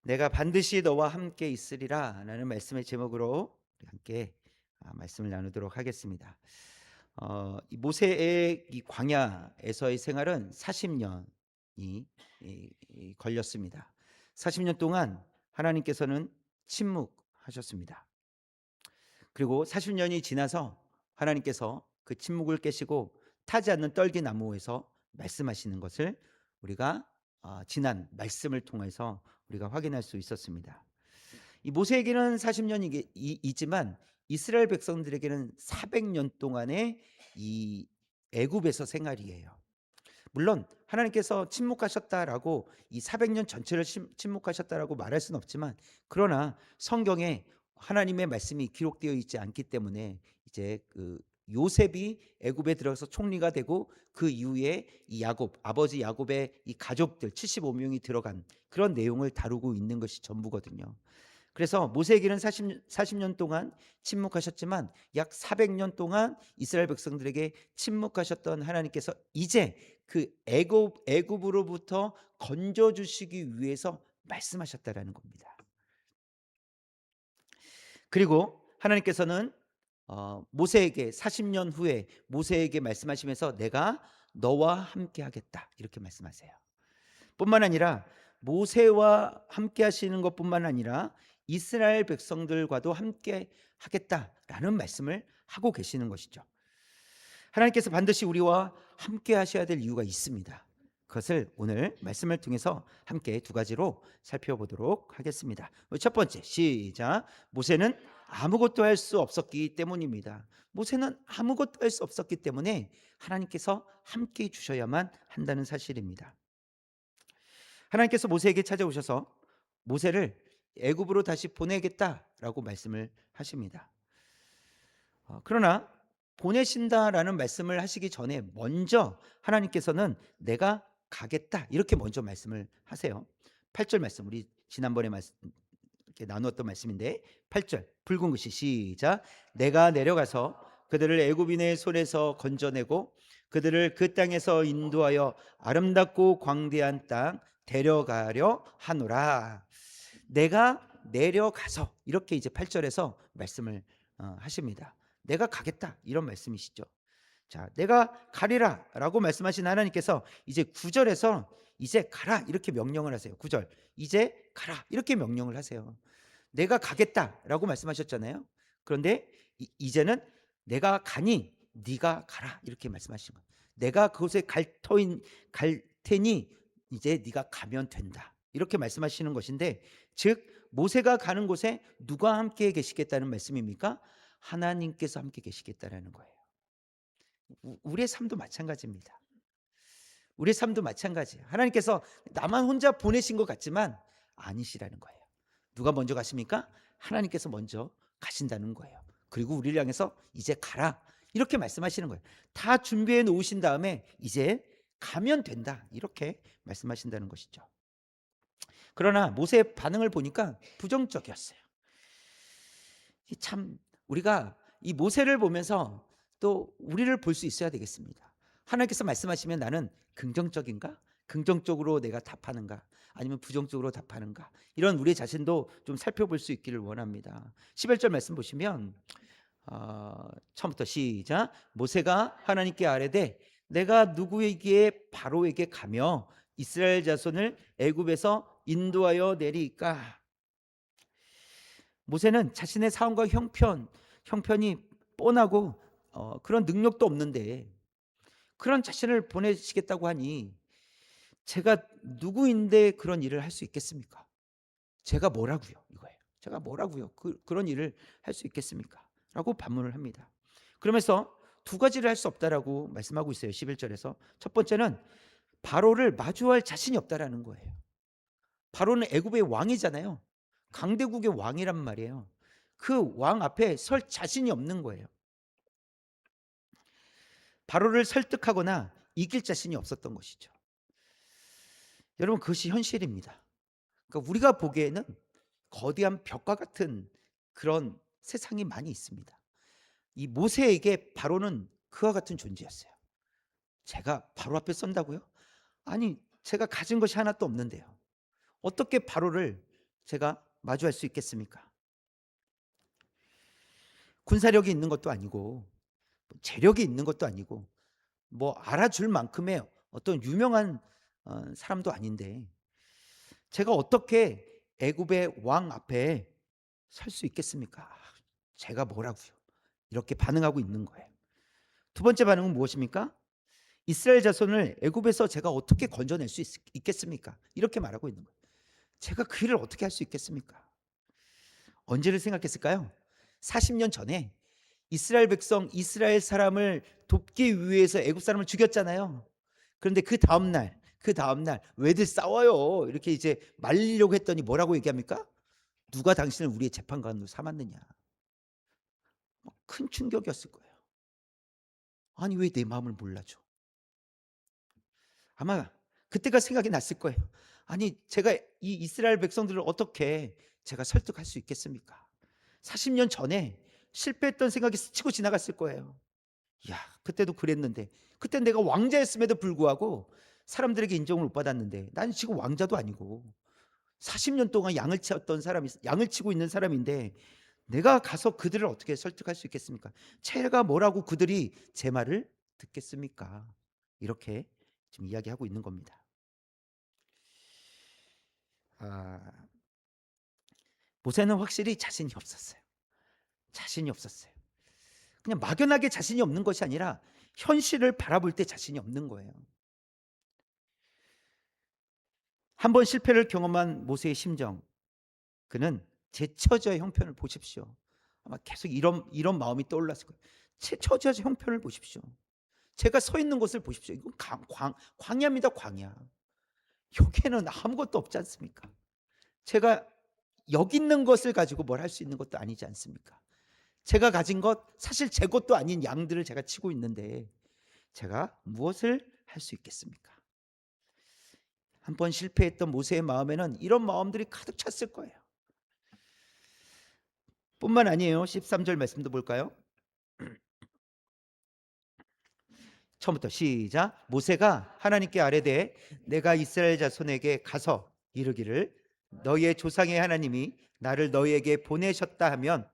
내가 반드시 너와 함께 있으리라 라는 말씀의 제목으로 우리 함께 말씀을 나누도록 하겠습니다. 이 모세의 이 광야에서의 생활은 40년이 걸렸습니다. 40년 동안 하나님께서는 침묵하셨습니다. 그리고 40년이 지나서 하나님께서 그 침묵을 깨시고 타지 않는 떨기나무에서 말씀하시는 것을 우리가 지난 말씀을 통해서 우리가 확인할 수 있었습니다. 이 모세에게는 40년이지만 이스라엘 백성들에게는 400년 동안의 이 애굽에서 생활이에요. 물론 하나님께서 침묵하셨다라고 이 400년 전체를 침묵하셨다라고 말할 수는 없지만, 그러나 성경에 하나님의 말씀이 기록되어 있지 않기 때문에 이제 그 요셉이 애굽에 들어서 총리가 되고 그 이후에 이 야곱, 아버지 야곱의 이 가족들 75명이 들어간 그런 내용을 다루고 있는 것이 전부거든요. 그래서 모세에게는 40년 동안 침묵하셨지만 약 400년 동안 이스라엘 백성들에게 침묵하셨던 하나님께서 이제 그 애굽으로부터 건져 주시기 위해서 말씀하셨다라는 겁니다. 그리고 하나님께서는 모세에게 40년 후에 모세에게 말씀하시면서 내가 너와 함께 하겠다 이렇게 말씀하세요. 뿐만 아니라 모세와 함께 하시는 것뿐만 아니라 이스라엘 백성들과도 함께 하겠다라는 말씀을 하고 계시는 것이죠. 하나님께서 반드시 우리와 함께 하셔야 될 이유가 있습니다. 그것을 오늘 말씀을 통해서 함께 두 가지로 살펴보도록 하겠습니다. 첫 번째, 시작. 모세는 아무것도 할 수 없었기 때문입니다. 모세는 아무것도 할 수 없었기 때문에 하나님께서 함께 해 주셔야만 한다는 사실입니다. 하나님께서 모세에게 찾아오셔서 모세를 애굽으로 다시 보내겠다라고 말씀을 하십니다. 그러나 보내신다라는 말씀을 하시기 전에 먼저 하나님께서는 내가 가겠다 이렇게 먼저 말씀을 하세요. 8절 말씀, 우리 지난번에 이렇게 나누었던 말씀인데 8절 붉은 글씨 시작. 내가 내려가서 그들을 애굽인의 손에서 건져내고 그들을 그 땅에서 인도하여 아름답고 광대한 땅 데려가려 하노라. 내가 내려가서 이렇게 이제 8절에서 말씀을 하십니다. 내가 가겠다 이런 말씀이시죠. 자, 내가 가리라라고 말씀하신 하나님께서 이제 9절에서 이제 가라 이렇게 명령을 하세요. 9절 이제 가라 이렇게 명령을 하세요. 내가 가겠다라고 말씀하셨잖아요. 그런데 이제는 내가 가니 네가 가라 이렇게 말씀하신 거예요. 내가 그곳에 갈 테니 이제 네가 가면 된다 이렇게 말씀하시는 것인데, 즉 모세가 가는 곳에 누가 함께 계시겠다는 말씀입니까? 하나님께서 함께 계시겠다라는 거예요. 우리의 삶도 마찬가지입니다. 우리의 삶도 마찬가지예요. 하나님께서 나만 혼자 보내신 것 같지만 아니시라는 거예요. 누가 먼저 가십니까? 하나님께서 먼저 가신다는 거예요. 그리고 우리를 향해서 이제 가라 이렇게 말씀하시는 거예요. 다 준비해 놓으신 다음에 이제 가면 된다 이렇게 말씀하신다는 것이죠. 그러나 모세의 반응을 보니까 부정적이었어요. 참 우리가 이 모세를 보면서 또 우리를 볼 수 있어야 되겠습니다. 하나님께서 말씀하시면 나는 긍정적인가? 긍정적으로 내가 답하는가? 아니면 부정적으로 답하는가? 이런 우리 자신도 좀 살펴볼 수 있기를 원합니다. 11절 말씀 보시면 처음부터 시작. 모세가 하나님께 아뢰되 내가 누구에게 바로에게 가며 이스라엘 자손을 애굽에서 인도하여 내리까? 모세는 자신의 사원과 형편이 뻔하고 그런 능력도 없는데 그런 자신을 보내시겠다고 하니 제가 누구인데 그런 일을 할 수 있겠습니까? 제가 뭐라고요? 이거예요. 제가 뭐라고요? 그런 일을 할 수 있겠습니까? 라고 반문을 합니다. 그러면서 두 가지를 할 수 없다라고 말씀하고 있어요. 11절에서. 첫 번째는 바로를 마주할 자신이 없다라는 거예요. 바로는 애굽의 왕이잖아요. 강대국의 왕이란 말이에요. 그 왕 앞에 설 자신이 없는 거예요. 바로를 설득하거나 이길 자신이 없었던 것이죠. 여러분, 그것이 현실입니다. 그러니까 우리가 보기에는 거대한 벽과 같은 그런 세상이 많이 있습니다. 이 모세에게 바로는 그와 같은 존재였어요. 제가 바로 앞에 쏜다고요? 아니, 제가 가진 것이 하나도 없는데요. 어떻게 바로를 제가 마주할 수 있겠습니까? 군사력이 있는 것도 아니고 재력이 있는 것도 아니고 뭐 알아줄 만큼의 어떤 유명한 사람도 아닌데 제가 어떻게 애굽의 왕 앞에 설 수 있겠습니까? 제가 뭐라고요? 이렇게 반응하고 있는 거예요. 두 번째 반응은 무엇입니까? 이스라엘 자손을 애굽에서 제가 어떻게 건져낼 수 있겠습니까? 이렇게 말하고 있는 거예요. 제가 그 일을 어떻게 할 수 있겠습니까? 언제를 생각했을까요? 40년 전에 이스라엘 백성, 이스라엘 사람을 돕기 위해서 애굽 사람을 죽였잖아요. 그런데 그 다음 날 왜들 싸워요? 이렇게 이제 말리려고 했더니 뭐라고 얘기합니까? 누가 당신을 우리의 재판관으로 삼았느냐. 큰 충격이었을 거예요. 아니, 왜 내 마음을 몰라줘? 아마 그때가 생각이 났을 거예요. 아니, 제가 이 이스라엘 백성들을 어떻게 제가 설득할 수 있겠습니까? 40년 전에 실패했던 생각이 스치고 지나갔을 거예요. 야, 그때도 그랬는데, 그때 내가 왕자였음에도 불구하고 사람들에게 인정을 못 받았는데, 난 지금 왕자도 아니고 40년 동안 양을 치고 있는 사람인데, 내가 가서 그들을 어떻게 설득할 수 있겠습니까? 제가 뭐라고 그들이 제 말을 듣겠습니까? 이렇게 지금 이야기하고 있는 겁니다. 아, 모세는 확실히 자신이 없었어요. 자신이 없었어요. 그냥 막연하게 자신이 없는 것이 아니라 현실을 바라볼 때 자신이 없는 거예요. 한 번 실패를 경험한 모세의 심정, 그는 제 처지의 형편을 보십시오. 아마 계속 이런 마음이 떠올랐을 거예요. 제 처지의 형편을 보십시오. 제가 서 있는 곳을 보십시오. 이건 광야입니다, 광야. 여기에는 아무것도 없지 않습니까? 제가 여기 있는 것을 가지고 뭘 할 수 있는 것도 아니지 않습니까? 제가 가진 것, 사실 제 것도 아닌 양들을 제가 치고 있는데 제가 무엇을 할 수 있겠습니까? 한 번 실패했던 모세의 마음에는 이런 마음들이 가득 찼을 거예요. 뿐만 아니에요. 13절 말씀도 볼까요? 처음부터 시작. 모세가 하나님께 아뢰되 내가 이스라엘 자손에게 가서 이르기를 너희의 조상의 하나님이 나를 너희에게 보내셨다 하면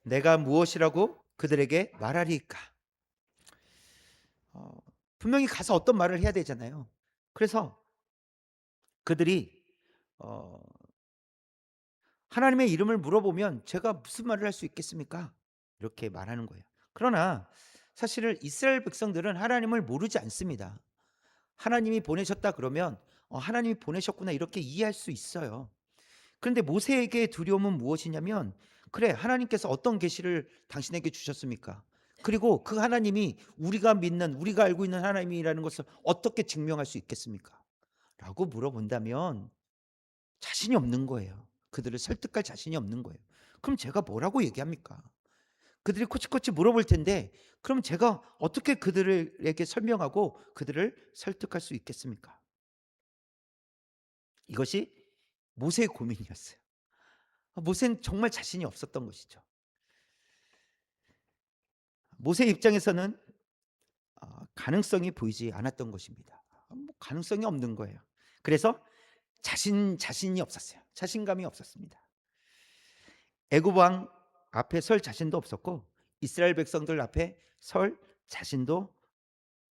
내가 무엇이라고 그들에게 말하리까? 어, 분명히 가서 어떤 말을 해야 되잖아요. 그래서 그들이 어, 하나님의 이름을 물어보면 제가 무슨 말을 할 수 있겠습니까? 이렇게 말하는 거예요. 그러나 사실은 이스라엘 백성들은 하나님을 모르지 않습니다. 하나님이 보내셨다 그러면 하나님이 보내셨구나 이렇게 이해할 수 있어요. 그런데 모세에게 두려움은 무엇이냐면 그래, 하나님께서 어떤 계시를 당신에게 주셨습니까? 그리고 그 하나님이 우리가 믿는, 우리가 알고 있는 하나님이라는 것을 어떻게 증명할 수 있겠습니까? 라고 물어본다면 자신이 없는 거예요. 그들을 설득할 자신이 없는 거예요. 그럼 제가 뭐라고 얘기합니까? 그들이 코치코치 물어볼 텐데 그럼 제가 어떻게 그들에게 설명하고 그들을 설득할 수 있겠습니까? 이것이 모세의 고민이었어요. 모세는 정말 자신이 없었던 것이죠. 모세 입장에서는 가능성이 보이지 않았던 것입니다. 가능성이 없는 거예요. 그래서 자신이 없었어요. 자신감이 없었습니다. 애굽 왕 앞에 설 자신도 없었고 이스라엘 백성들 앞에 설 자신도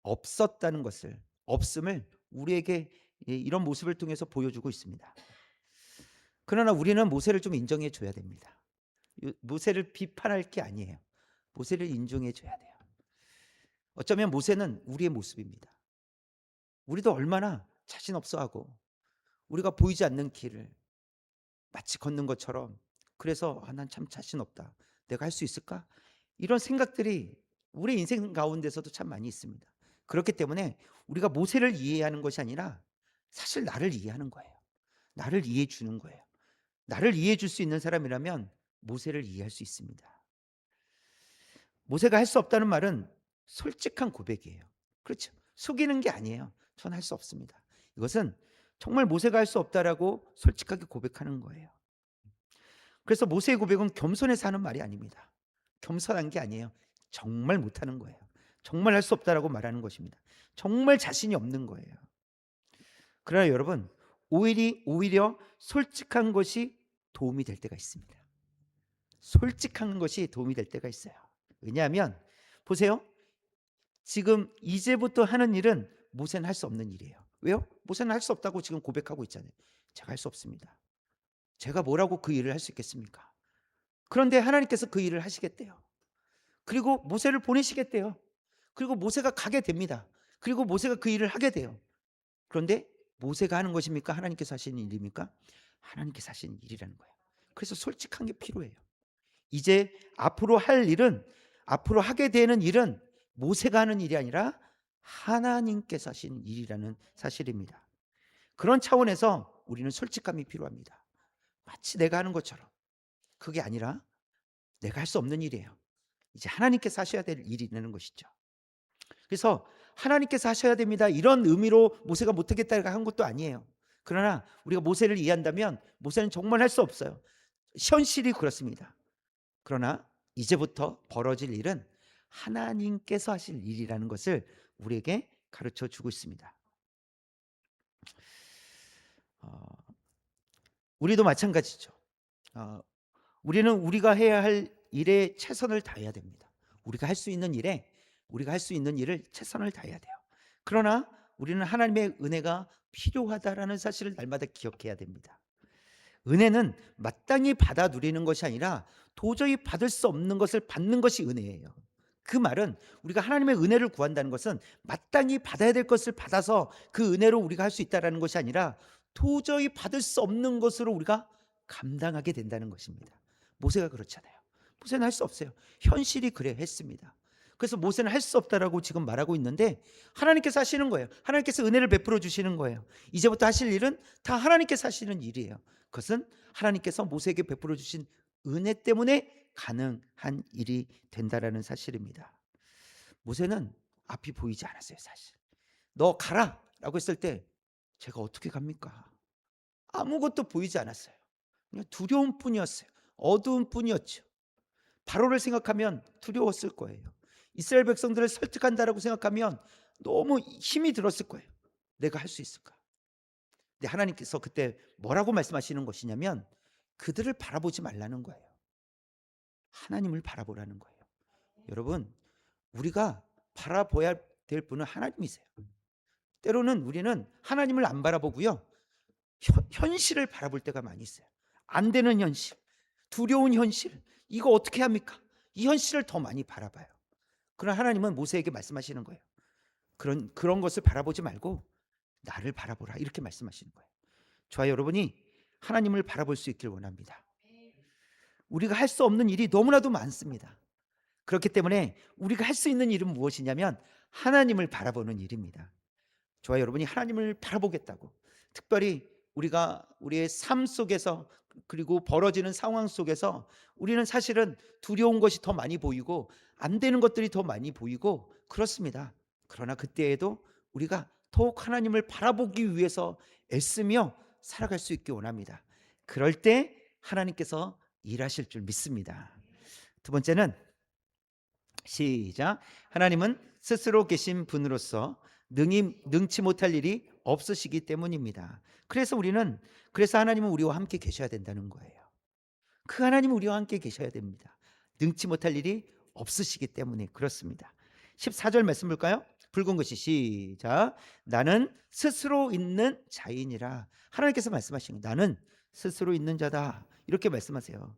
없었다는 것을, 없음을 우리에게 이런 모습을 통해서 보여주고 있습니다. 그러나 우리는 모세를 좀 인정해 줘야 됩니다. 모세를 비판할 게 아니에요. 모세를 인정해 줘야 돼요. 어쩌면 모세는 우리의 모습입니다. 우리도 얼마나 자신 없어하고 우리가 보이지 않는 길을 마치 걷는 것처럼 그래서 난 참 자신 없다. 내가 할 수 있을까? 이런 생각들이 우리 인생 가운데서도 참 많이 있습니다. 그렇기 때문에 우리가 모세를 이해하는 것이 아니라 사실 나를 이해하는 거예요. 나를 이해해 주는 거예요. 나를 이해해 줄 수 있는 사람이라면 모세를 이해할 수 있습니다. 모세가 할 수 없다는 말은 솔직한 고백이에요. 그렇죠. 속이는 게 아니에요. 전 할 수 없습니다. 이것은 정말 모세가 할 수 없다라고 솔직하게 고백하는 거예요. 그래서 모세의 고백은 겸손해서 하는 말이 아닙니다. 겸손한 게 아니에요. 정말 못하는 거예요. 정말 할 수 없다라고 말하는 것입니다. 정말 자신이 없는 거예요. 그러나 여러분, 오히려 솔직한 것이 도움이 될 때가 있습니다. 솔직한 것이 도움이 될 때가 있어요. 왜냐하면 보세요. 지금 이제부터 하는 일은 모세는 할 수 없는 일이에요. 왜요? 모세는 할 수 없다고 지금 고백하고 있잖아요. 제가 할 수 없습니다. 제가 뭐라고 그 일을 할 수 있겠습니까? 그런데 하나님께서 그 일을 하시겠대요. 그리고 모세를 보내시겠대요. 그리고 모세가 가게 됩니다. 그리고 모세가 그 일을 하게 돼요. 그런데 모세가 하는 것입니까? 하나님께서 하시는 일입니까? 하나님께서 하시는 일이라는 거예요. 그래서 솔직한 게 필요해요. 이제 앞으로 하게 되는 일은 모세가 하는 일이 아니라 하나님께서 하시는 일이라는 사실입니다. 그런 차원에서 우리는 솔직함이 필요합니다. 마치 내가 하는 것처럼. 그게 아니라 내가 할 수 없는 일이에요. 이제 하나님께서 하셔야 될 일이라는 것이죠. 그래서 하나님께서 하셔야 됩니다. 이런 의미로 모세가 못하겠다고 한 것도 아니에요. 그러나 우리가 모세를 이해한다면 모세는 정말 할 수 없어요. 현실이 그렇습니다. 그러나 이제부터 벌어질 일은 하나님께서 하실 일이라는 것을 우리에게 가르쳐 주고 있습니다. 어, 우리도 마찬가지죠. 어, 우리는 우리가 해야 할 일에 최선을 다해야 됩니다. 우리가 할 수 있는 일을 최선을 다해야 돼요. 그러나 우리는 하나님의 은혜가 필요하다라는 사실을 날마다 기억해야 됩니다. 은혜는 마땅히 받아 누리는 것이 아니라 도저히 받을 수 없는 것을 받는 것이 은혜예요. 그 말은 우리가 하나님의 은혜를 구한다는 것은 마땅히 받아야 될 것을 받아서 그 은혜로 우리가 할 수 있다라는 것이 아니라 도저히 받을 수 없는 것으로 우리가 감당하게 된다는 것입니다. 모세가 그렇잖아요. 모세는 할 수 없어요. 현실이 그래 했습니다. 그래서 모세는 할 수 없다라고 지금 말하고 있는데 하나님께서 하시는 거예요. 하나님께서 은혜를 베풀어 주시는 거예요. 이제부터 하실 일은 다 하나님께서 하시는 일이에요. 그것은 하나님께서 모세에게 베풀어 주신 은혜 때문에 가능한 일이 된다라는 사실입니다. 모세는 앞이 보이지 않았어요, 사실. 너 가라라고 했을 때 제가 어떻게 갑니까? 아무것도 보이지 않았어요. 그냥 두려움 뿐이었어요. 어두운 뿐이었죠. 바로를 생각하면 두려웠을 거예요. 이스라엘 백성들을 설득한다라고 생각하면 너무 힘이 들었을 거예요. 내가 할 수 있을까? 근데 하나님께서 그때 뭐라고 말씀하시는 것이냐면 그들을 바라보지 말라는 거예요. 하나님을 바라보라는 거예요. 여러분, 우리가 바라봐야 될 분은 하나님이세요. 때로는 우리는 하나님을 안 바라보고요. 현실을 바라볼 때가 많이 있어요. 안 되는 현실, 두려운 현실, 이거 어떻게 합니까? 이 현실을 더 많이 바라봐요. 그러나 하나님은 모세에게 말씀하시는 거예요. 그런 것을 바라보지 말고 나를 바라보라 이렇게 말씀하시는 거예요. 저와 여러분이 하나님을 바라볼 수 있길 원합니다. 우리가 할 수 없는 일이 너무나도 많습니다. 그렇기 때문에 우리가 할 수 있는 일은 무엇이냐면 하나님을 바라보는 일입니다. 저와 여러분이 하나님을 바라보겠다고, 특별히 우리가 우리의 삶 속에서 그리고 벌어지는 상황 속에서 우리는 사실은 두려운 것이 더 많이 보이고 안 되는 것들이 더 많이 보이고 그렇습니다. 그러나 그때에도 우리가 더욱 하나님을 바라보기 위해서 애쓰며 살아갈 수 있기 원합니다. 그럴 때 하나님께서 일하실 줄 믿습니다. 두 번째는 시작. 하나님은 스스로 계신 분으로서 능치 못할 일이 없으시기 때문입니다. 그래서 하나님은 우리와 함께 계셔야 된다는 거예요. 그 하나님은 우리와 함께 계셔야 됩니다. 능치 못할 일이 없으시기 때문에 그렇습니다. 14절 말씀 볼까요? 붉은 것이 시작. 나는 스스로 있는 자이니라. 하나님께서 말씀하시는 거예요. 나는 스스로 있는 자다. 이렇게 말씀하세요.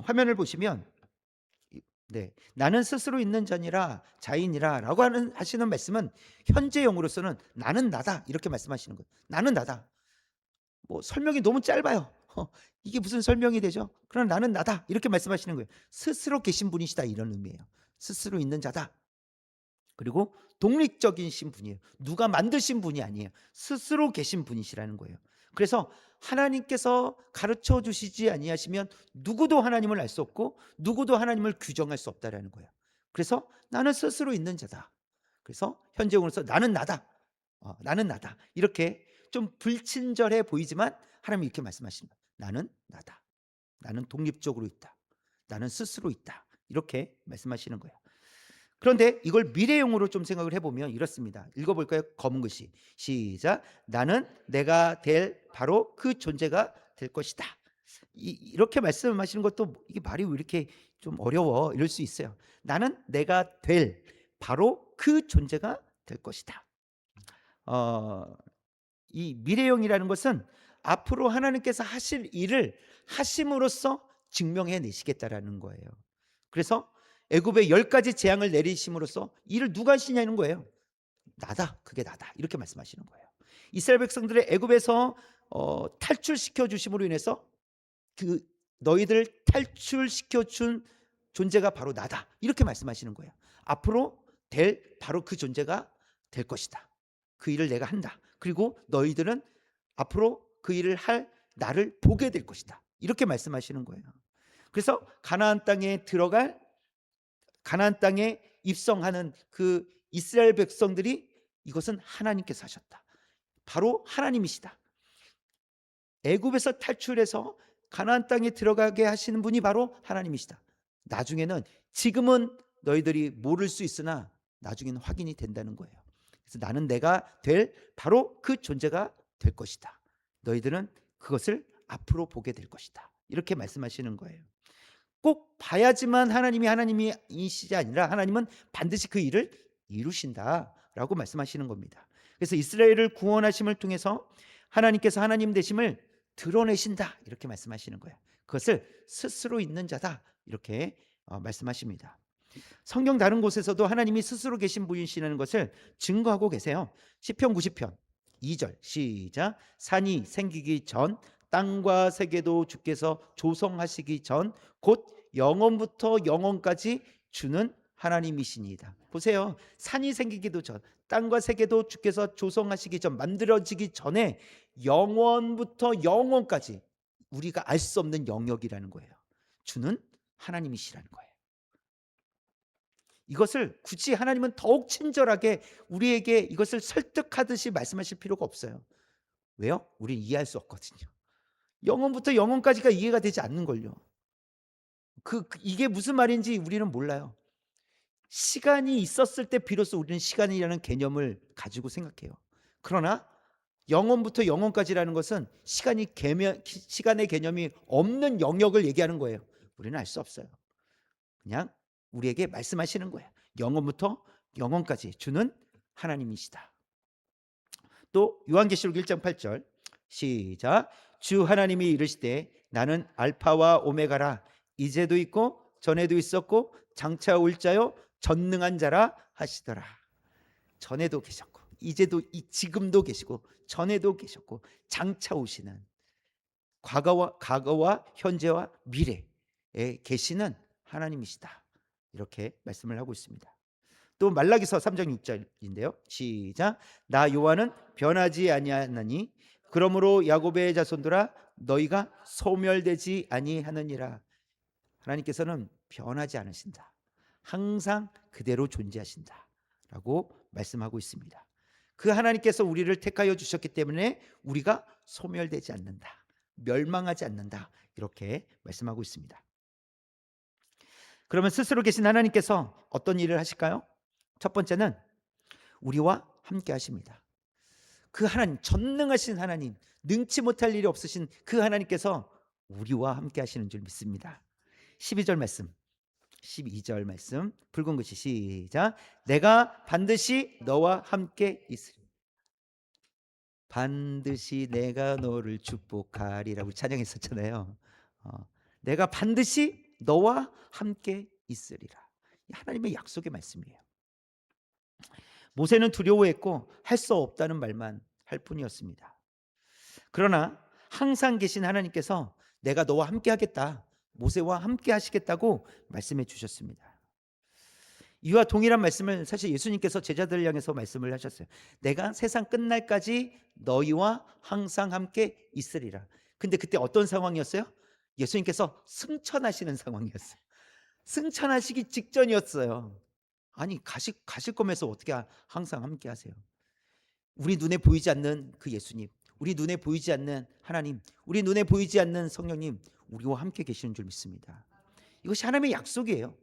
화면을 보시면 네, 나는 스스로 있는 자이니라라고 하시는 말씀은 현재형으로서는 나는 나다 이렇게 말씀하시는 거예요. 나는 나다. 뭐 설명이 너무 짧아요. 이게 무슨 설명이 되죠? 그러나 나는 나다 이렇게 말씀하시는 거예요. 스스로 계신 분이시다 이런 의미예요. 스스로 있는 자다. 그리고 독립적인 분이에요. 누가 만드신 분이 아니에요. 스스로 계신 분이시라는 거예요. 그래서 하나님께서 가르쳐 주시지 아니하시면 누구도 하나님을 알 수 없고 누구도 하나님을 규정할 수 없다라는 거예요. 그래서 나는 스스로 있는 자다. 그래서 현재형으로서 나는 나다. 나는 나다. 이렇게 좀 불친절해 보이지만 하나님이 이렇게 말씀하십니다. 나는 나다. 나는 독립적으로 있다. 나는 스스로 있다. 이렇게 말씀하시는 거예요. 그런데 이걸 미래용으로 좀 생각을 해보면 이렇습니다. 읽어볼까요? 검은 글씨 시작. 나는 내가 될 바로 그 존재가 될 것이다. 이렇게 말씀하시는 것도 이게 말이 왜 이렇게 좀 어려워 이럴 수 있어요. 나는 내가 될 바로 그 존재가 될 것이다. 이 미래형이라는 것은 앞으로 하나님께서 하실 일을 하심으로써 증명해 내시겠다라는 거예요. 그래서 애굽에 10가지 재앙을 내리심으로써 이를 누가 하시냐는 거예요. 나다. 그게 나다. 이렇게 말씀하시는 거예요. 이스라엘 백성들을 애굽에서 탈출시켜 주심으로 인해서 그 너희들 탈출시켜 준 존재가 바로 나다. 이렇게 말씀하시는 거예요. 앞으로 될 바로 그 존재가 될 것이다. 그 일을 내가 한다. 그리고 너희들은 앞으로 그 일을 할 나를 보게 될 것이다. 이렇게 말씀하시는 거예요. 그래서 가나안 땅에 들어갈 가나안 땅에 입성하는 그 이스라엘 백성들이 이것은 하나님께서 하셨다. 바로 하나님이시다. 애굽에서 탈출해서 가나안 땅에 들어가게 하시는 분이 바로 하나님이시다. 나중에는 지금은 너희들이 모를 수 있으나 나중에는 확인이 된다는 거예요. 그래서 나는 내가 될 바로 그 존재가 될 것이다. 너희들은 그것을 앞으로 보게 될 것이다. 이렇게 말씀하시는 거예요. 꼭 봐야지만 하나님이시지 아니라 하나님은 반드시 그 일을 이루신다라고 말씀하시는 겁니다. 그래서 이스라엘을 구원하심을 통해서 하나님께서 하나님 되심을 드러내신다 이렇게 말씀하시는 거예요. 그것을 스스로 있는 자다 이렇게 말씀하십니다. 성경 다른 곳에서도 하나님이 스스로 계신 분이시라는 것을 증거하고 계세요. 시편 90편 2절 시작. 산이 생기기 전 땅과 세계도 주께서 조성하시기 전 곧 영원부터 영원까지 주는 하나님이시니이다. 보세요. 산이 생기기도 전 땅과 세계도 주께서 조성하시기 전 만들어지기 전에 영원부터 영원까지 우리가 알 수 없는 영역이라는 거예요. 주는 하나님이시라는 거예요. 이것을 굳이 하나님은 더욱 친절하게 우리에게 이것을 설득하듯이 말씀하실 필요가 없어요. 왜요? 우리는 이해할 수 없거든요. 영원부터 영원까지가 이해가 되지 않는 걸요. 이게 무슨 말인지 우리는 몰라요. 시간이 있었을 때 비로소 우리는 시간이라는 개념을 가지고 생각해요. 그러나 영원부터 영원까지라는 것은 시간의 개념이 없는 영역을 얘기하는 거예요. 우리는 알 수 없어요. 그냥 우리에게 말씀하시는 거예요. 영원부터 영원까지 주는 하나님이시다. 또 요한계시록 1장 8절 시작. 주 하나님이 이르시되 나는 알파와 오메가라. 이제도 있고 전에도 있었고 장차 올 자요 전능한 자라 하시더라. 전에도 계셨고 이제도 지금도 계시고 전에도 계셨고 장차 오시는 과거와 현재와 미래에 계시는 하나님이시다. 이렇게 말씀을 하고 있습니다. 또 말라기서 3장 6절인데요. 시작. 나 요한은 변하지 아니하나니 그러므로 야곱의 자손들아 너희가 소멸되지 아니하느니라. 하나님께서는 변하지 않으신다. 항상 그대로 존재하신다 라고 말씀하고 있습니다. 그 하나님께서 우리를 택하여 주셨기 때문에 우리가 소멸되지 않는다. 멸망하지 않는다. 이렇게 말씀하고 있습니다. 그러면 스스로 계신 하나님께서 어떤 일을 하실까요? 첫 번째는 우리와 함께 하십니다. 그 하나님, 전능하신 하나님, 능치 못할 일이 없으신 그 하나님께서 우리와 함께 하시는 줄 믿습니다. 12절 말씀, 12절 말씀 붉은 글씨 시작. 내가 반드시 너와 함께 있으리. 반드시 내가 너를 축복하리라고 찬양했었잖아요. 내가 반드시 너와 함께 있으리라. 하나님의 약속의 말씀이에요. 모세는 두려워했고 할 수 없다는 말만 할 뿐이었습니다. 그러나 항상 계신 하나님께서 내가 너와 함께 하겠다, 모세와 함께 하시겠다고 말씀해 주셨습니다. 이와 동일한 말씀을 사실 예수님께서 제자들을 향해서 말씀을 하셨어요. 내가 세상 끝날까지 너희와 항상 함께 있으리라. 근데 그때 어떤 상황이었어요? 예수님께서 승천하시는 상황이었어요. 승천하시기 직전이었어요. 아니 가실 거면서 어떻게 항상 함께 하세요? 우리 눈에 보이지 않는 그 예수님, 우리 눈에 보이지 않는 하나님, 우리 눈에 보이지 않는 성령님, 우리와 함께 계시는 줄 믿습니다. 이것이 하나님의 약속이에요.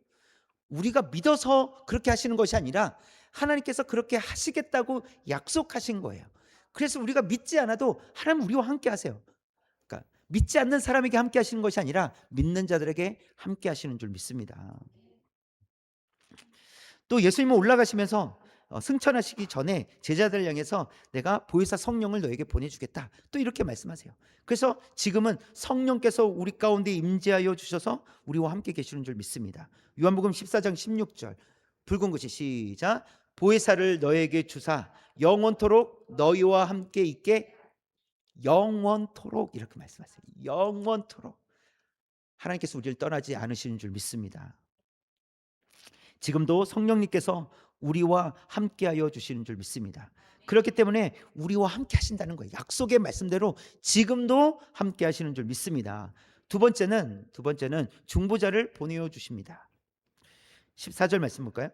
우리가 믿어서 그렇게 하시는 것이 아니라 하나님께서 그렇게 하시겠다고 약속하신 거예요. 그래서 우리가 믿지 않아도 하나님 우리와 함께 하세요. 그러니까 믿지 않는 사람에게 함께 하시는 것이 아니라 믿는 자들에게 함께 하시는 줄 믿습니다. 또 예수님은 올라가시면서 승천하시기 전에 제자들을 향해서 내가 보혜사 성령을 너에게 보내주겠다. 또 이렇게 말씀하세요. 그래서 지금은 성령께서 우리 가운데 임재하여 주셔서 우리와 함께 계시는 줄 믿습니다. 요한복음 14장 16절 붉은 글씨 시작. 보혜사를 너에게 주사 영원토록 너희와 함께 있게 영원토록 이렇게 말씀하세요. 영원토록 하나님께서 우리를 떠나지 않으시는 줄 믿습니다. 지금도 성령님께서 우리와 함께하여 주시는 줄 믿습니다. 그렇기 때문에 우리와 함께 하신다는 거예요. 약속의 말씀대로 지금도 함께 하시는 줄 믿습니다. 두 번째는 중보자를 보내어 주십니다. 14절 말씀 볼까요?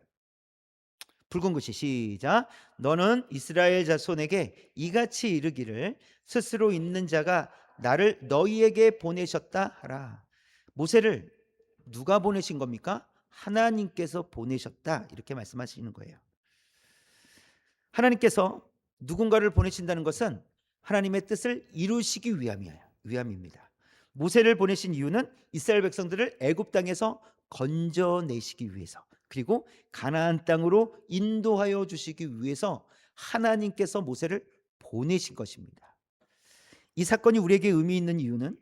붉은 글씨 시작. 너는 이스라엘 자손에게 이같이 이르기를 스스로 있는 자가 나를 너희에게 보내셨다 하라. 모세를 누가 보내신 겁니까? 하나님께서 보내셨다 이렇게 말씀하시는 거예요. 하나님께서 누군가를 보내신다는 것은 하나님의 뜻을 이루시기 위함입니다. 모세를 보내신 이유는 이스라엘 백성들을 애굽 땅에서 건져내시기 위해서, 그리고 가나안 땅으로 인도하여 주시기 위해서 하나님께서 모세를 보내신 것입니다. 이 사건이 우리에게 의미 있는 이유는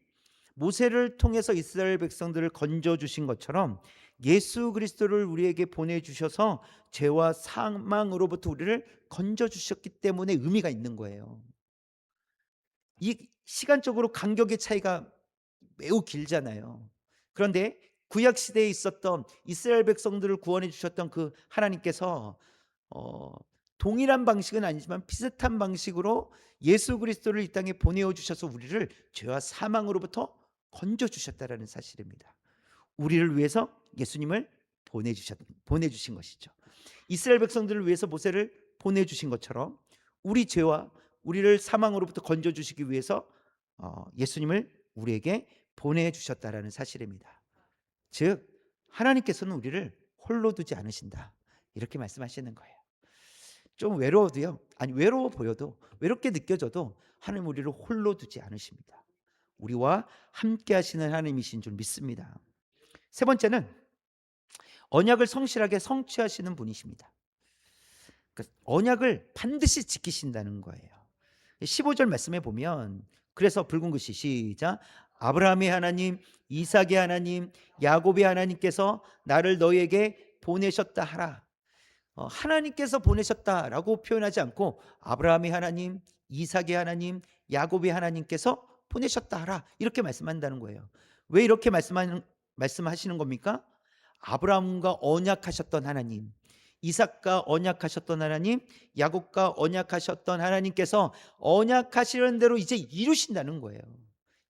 모세를 통해서 이스라엘 백성들을 건져 주신 것처럼 예수 그리스도를 우리에게 보내주셔서 죄와 사망으로부터 우리를 건져 주셨기 때문에 의미가 있는 거예요. 이 시간적으로 간격의 차이가 매우 길잖아요. 그런데 구약 시대에 있었던 이스라엘 백성들을 구원해 주셨던 그 하나님께서 동일한 방식은 아니지만 비슷한 방식으로 예수 그리스도를 이 땅에 보내어 주셔서 우리를 죄와 사망으로부터 건져 주셨다라는 사실입니다. 우리를 위해서 예수님을 보내주신 것이죠. 이스라엘 백성들을 위해서 모세를 보내주신 것처럼 우리 죄와 우리를 사망으로부터 건져주시기 위해서 예수님을 우리에게 보내주셨다라는 사실입니다. 즉 하나님께서는 우리를 홀로 두지 않으신다 이렇게 말씀하시는 거예요. 좀 외로워도요, 아니 외로워 보여도, 외롭게 느껴져도 하나님 우리를 홀로 두지 않으십니다. 우리와 함께 하시는 하나님이신 줄 믿습니다. 세 번째는 언약을 성실하게 성취하시는 분이십니다. 그러니까 언약을 반드시 지키신다는 거예요. 15절 말씀에 보면, 그래서 붉은 글씨 시작. 아브라함의 하나님, 이삭의 하나님, 야곱의 하나님께서 나를 너희에게 보내셨다 하라. 하나님께서 보내셨다라고 표현하지 않고 아브라함의 하나님, 이삭의 하나님, 야곱의 하나님께서 보내셨다 하라 이렇게 말씀한다는 거예요. 왜 이렇게 말씀하시는 겁니까? 아브라함과 언약하셨던 하나님, 이삭과 언약하셨던 하나님, 야곱과 언약하셨던 하나님께서 언약하시는 대로 이제 이루신다는 거예요.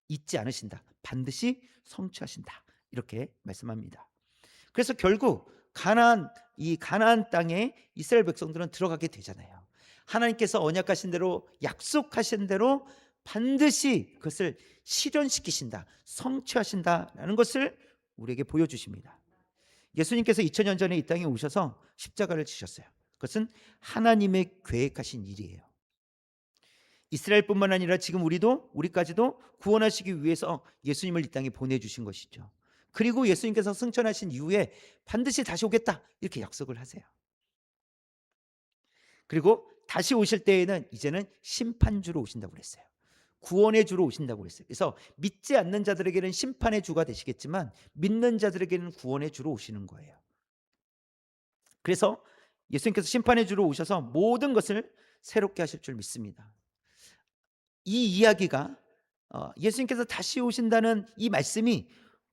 잊지 않으신다. 반드시 성취하신다. 이렇게 말씀합니다. 그래서 결국 이 가나안 땅에 이스라엘 백성들은 들어가게 되잖아요. 하나님께서 언약하신 대로, 약속하신 대로 반드시 그것을 실현시키신다, 성취하신다라는 것을 우리에게 보여주십니다. 예수님께서 2000년 전에 이 땅에 오셔서 십자가를 지셨어요. 그것은 하나님의 계획하신 일이에요. 이스라엘뿐만 아니라 지금 우리까지도 구원하시기 위해서 예수님을 이 땅에 보내주신 것이죠. 그리고 예수님께서 승천하신 이후에 반드시 다시 오겠다 이렇게 약속을 하세요. 그리고 다시 오실 때에는 이제는 심판주로 오신다고 그랬어요. 구원의 주로 오신다고 그랬어요. 그래서 믿지 않는 자들에게는 심판의 주가 되시겠지만 믿는 자들에게는 구원의 주로 오시는 거예요. 그래서 예수님께서 심판의 주로 오셔서 모든 것을 새롭게 하실 줄 믿습니다. 이 이야기가 예수님께서 다시 오신다는 이 말씀이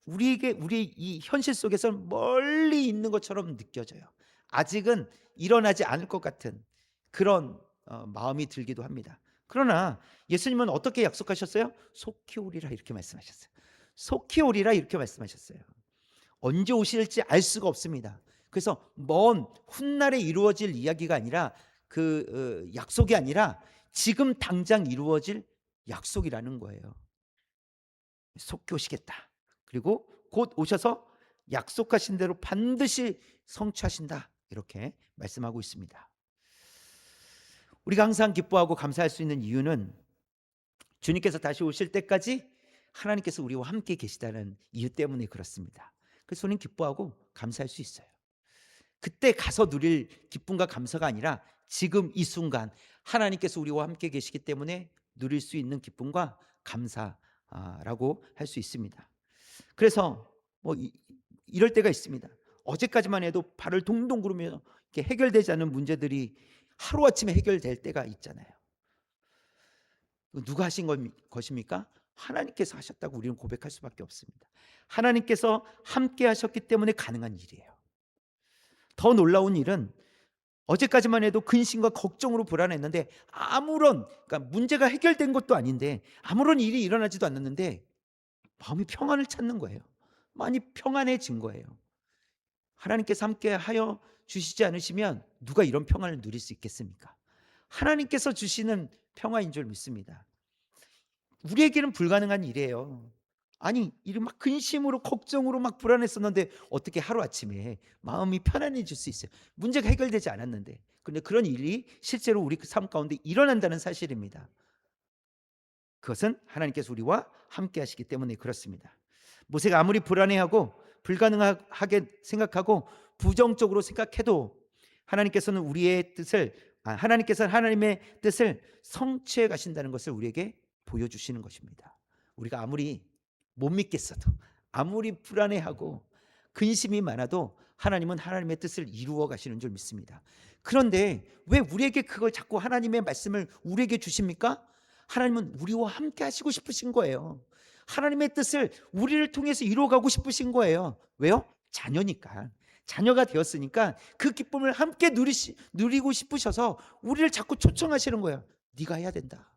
우리에게, 우리 이 현실 속에서 멀리 있는 것처럼 느껴져요. 아직은 일어나지 않을 것 같은 그런 마음이 들기도 합니다. 그러나 예수님은 어떻게 약속하셨어요? 속히 오리라 이렇게 말씀하셨어요. 속히 오리라 이렇게 말씀하셨어요. 언제 오실지 알 수가 없습니다. 그래서 먼 훗날에 이루어질 이야기가 아니라 약속이 아니라 지금 당장 이루어질 약속이라는 거예요. 속히 오시겠다. 그리고 곧 오셔서 약속하신 대로 반드시 성취하신다. 이렇게 말씀하고 있습니다. 우리가 항상 기뻐하고 감사할 수 있는 이유는 주님께서 다시 오실 때까지 하나님께서 우리와 함께 계시다는 이유 때문에 그렇습니다. 그래서 우리는 기뻐하고 감사할 수 있어요. 그때 가서 누릴 기쁨과 감사가 아니라 지금 이 순간 하나님께서 우리와 함께 계시기 때문에 누릴 수 있는 기쁨과 감사라고 할 수 있습니다. 그래서 이럴 때가 있습니다. 어제까지만 해도 발을 동동 구르며 이렇게 해결되지 않은 문제들이 하루아침에 해결될 때가 있잖아요. 누가 하신 것입니까? 하나님께서 하셨다고 우리는 고백할 수밖에 없습니다. 하나님께서 함께 하셨기 때문에 가능한 일이에요. 더 놀라운 일은 어제까지만 해도 근심과 걱정으로 불안했는데 그러니까 문제가 해결된 것도 아닌데 아무런 일이 일어나지도 않았는데 마음이 평안을 찾는 거예요. 많이 평안해진 거예요. 하나님께서 함께 하여 주시지 않으시면 누가 이런 평안을 누릴 수 있겠습니까? 하나님께서 주시는 평화인 줄 믿습니다. 우리에게는 불가능한 일이에요. 아니, 이를 막 근심으로 걱정으로 막 불안했었는데 어떻게 하루아침에 마음이 편안해질 수 있어요? 문제가 해결되지 않았는데. 근데 그런 일이 실제로 우리 삶 가운데 일어난다는 사실입니다. 그것은 하나님께서 우리와 함께 하시기 때문에 그렇습니다. 모세가 아무리 불안해하고 불가능하게 생각하고 부정적으로 생각해도 하나님께서는 하나님께서는 하나님의 뜻을 성취해 가신다는 것을 우리에게 보여주시는 것입니다. 우리가 아무리 못 믿겠어도 아무리 불안해하고 근심이 많아도 하나님은 하나님의 뜻을 이루어 가시는 줄 믿습니다. 그런데 왜 우리에게 그걸 자꾸 하나님의 말씀을 우리에게 주십니까? 하나님은 우리와 함께 하시고 싶으신 거예요. 하나님의 뜻을 우리를 통해서 이루어가고 싶으신 거예요. 왜요? 자녀니까. 자녀가 되었으니까 그 기쁨을 함께 누리고 싶으셔서 우리를 자꾸 초청하시는 거예요. 네가 해야 된다.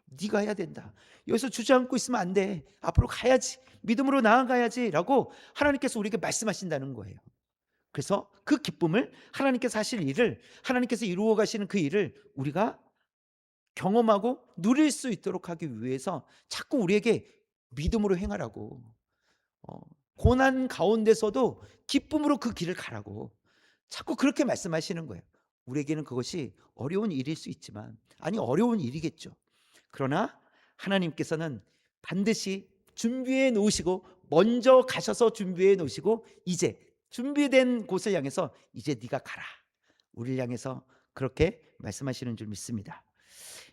네가 해야 된다. 여기서 주저앉고 있으면 안 돼. 앞으로 가야지. 믿음으로 나아가야지 라고 하나님께서 우리에게 말씀하신다는 거예요. 그래서 그 기쁨을 하나님께서 하실 일을 하나님께서 이루어 가시는 그 일을 우리가 경험하고 누릴 수 있도록 하기 위해서 자꾸 우리에게 믿음으로 행하라고 고난 가운데서도 기쁨으로 그 길을 가라고 자꾸 그렇게 말씀하시는 거예요. 우리에게는 그것이 어려운 일일 수 있지만 어려운 일이겠죠. 그러나 하나님께서는 반드시 준비해 놓으시고 먼저 가셔서 준비해 놓으시고 이제 준비된 곳을 향해서 이제 네가 가라. 우리를 향해서 그렇게 말씀하시는 줄 믿습니다.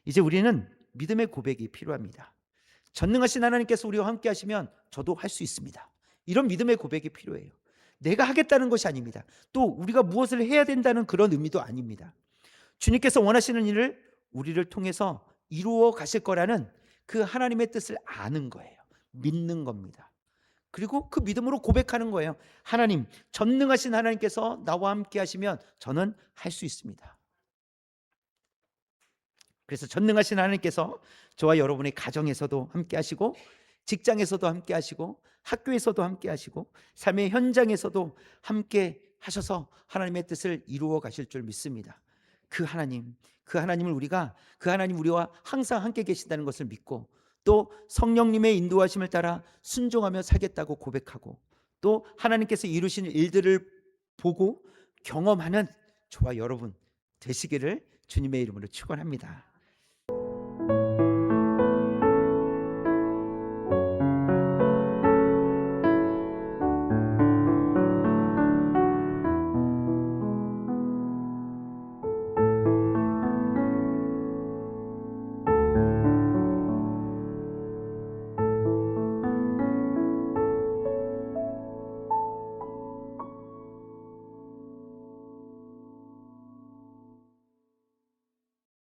이제 우리는 믿음의 고백이 필요합니다. 전능하신 하나님께서 우리와 함께 하시면 저도 할 수 있습니다. 이런 믿음의 고백이 필요해요. 내가 하겠다는 것이 아닙니다. 또 우리가 무엇을 해야 된다는 그런 의미도 아닙니다. 주님께서 원하시는 일을 우리를 통해서 이루어 가실 거라는 그 하나님의 뜻을 아는 거예요. 믿는 겁니다. 그리고 그 믿음으로 고백하는 거예요. 하나님, 전능하신 하나님께서 나와 함께 하시면 저는 할 수 있습니다. 그래서 전능하신 하나님께서 저와 여러분의 가정에서도 함께 하시고 직장에서도 함께 하시고 학교에서도 함께 하시고 삶의 현장에서도 함께 하셔서 하나님의 뜻을 이루어 가실 줄 믿습니다. 그 하나님을 그 하나님 우리와 항상 함께 계신다는 것을 믿고 또 성령님의 인도하심을 따라 순종하며 살겠다고 고백하고 또 하나님께서 이루신 일들을 보고 경험하는 저와 여러분 되시기를 주님의 이름으로 축원합니다.